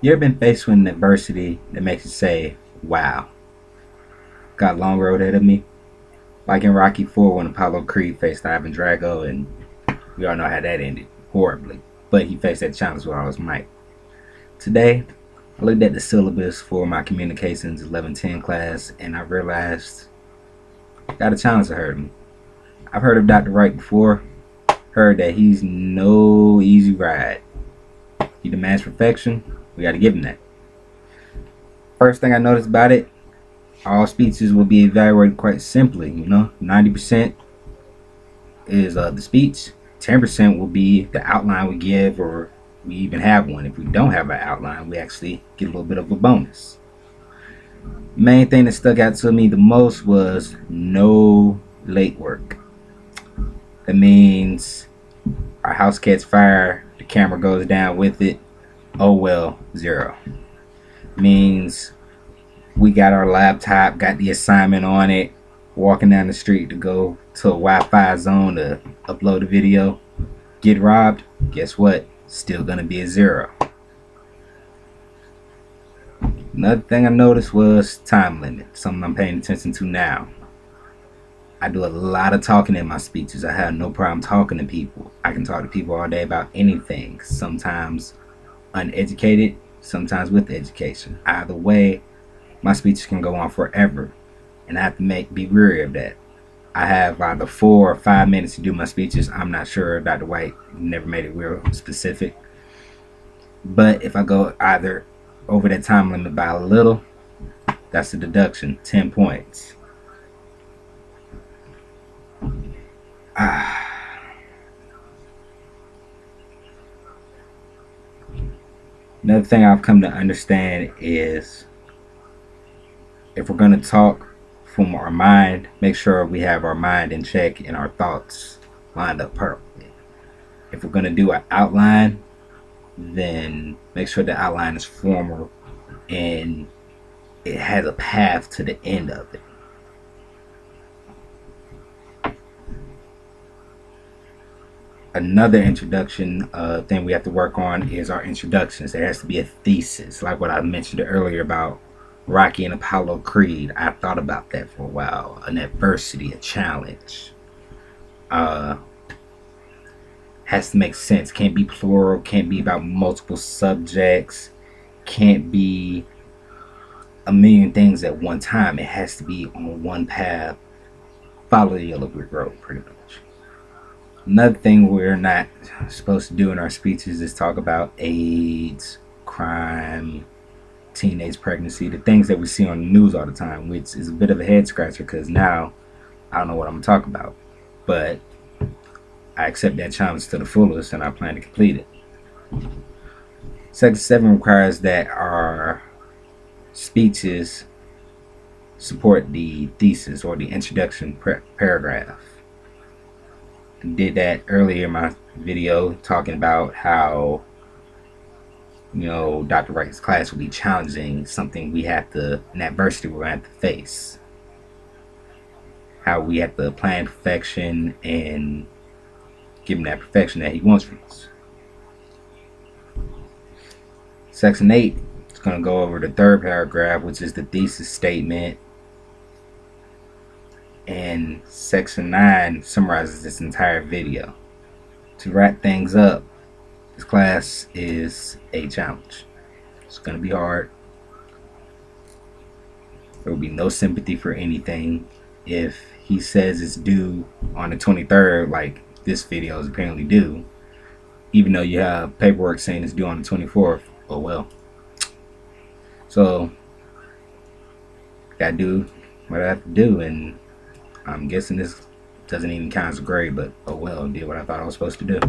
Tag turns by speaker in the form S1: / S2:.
S1: You ever been faced with an adversity that makes you say, wow, got a long road ahead of me? Like in Rocky 4 when Apollo Creed faced Ivan Drago, and we all know how that ended horribly. But he faced that challenge with all his might. Today, I looked at the syllabus for my Communications 1110 class, and I realized I got a challenge ahead of me. I've heard of Dr. Wright before, heard that he's no easy ride. He demands perfection. We got to give him that. First thing I noticed about it, all speeches will be evaluated quite simply. 90% is the speech, 10% will be the outline we give, or we even have one. If we don't have an outline, we actually get a little bit of a bonus. Main thing that stuck out to me the most was no late work. That means our house catches fire, the camera goes down with it, oh well, 0. Means we got our laptop, got the assignment on it, walking down the street to go to a Wi-Fi zone to upload a video, get robbed, guess what? Still gonna be a 0. Another thing I noticed was time limit, something I'm paying attention to now. I do a lot of talking in my speeches. I have no problem talking to people. I can talk to people all day about anything, sometimes uneducated, sometimes with education. Either way, my speeches can go on forever, and I have to be wary of that. I have either 4 or 5 minutes to do my speeches. I'm not sure. Dr. White never made it real specific. But if I go either over that time limit by a little, that's a deduction, 10 points. Another thing I've come to understand is if we're going to talk from our mind, make sure we have our mind in check and our thoughts lined up perfectly. If we're going to do an outline, then make sure the outline is formal and it has a path to the end of it. Another introduction thing we have to work on is our introductions. There has to be a thesis, like what I mentioned earlier about Rocky and Apollo Creed. I thought about that for a while. An adversity, a challenge. Has to make sense. Can't be plural. Can't be about multiple subjects. Can't be a million things at one time. It has to be on one path. Follow the yellow brick road, pretty much. Another thing we're not supposed to do in our speeches is talk about AIDS, crime, teenage pregnancy, the things that we see on the news all the time, which is a bit of a head scratcher because now I don't know what I'm going to talk about. But I accept that challenge to the fullest and I plan to complete it. Section 7 requires that our speeches support the thesis or the introduction paragraph. I did that earlier in my video talking about how Dr. Wright's class will be challenging something we have to, an adversity we're going to have to face. How we have to plan perfection and give him that perfection that he wants from us. Section 8 is going to go over the third paragraph, which is the thesis statement. And section 9 summarizes this entire video. To wrap things up, this class is a challenge. It's going to be hard. There will be no sympathy for anything. If he says it's due on the 23rd, like this video is apparently due, even though you have paperwork saying it's due on the 24th, oh well. So, gotta do what I have to do, and I'm guessing this doesn't even count as a grade, but oh well, did what I thought I was supposed to do.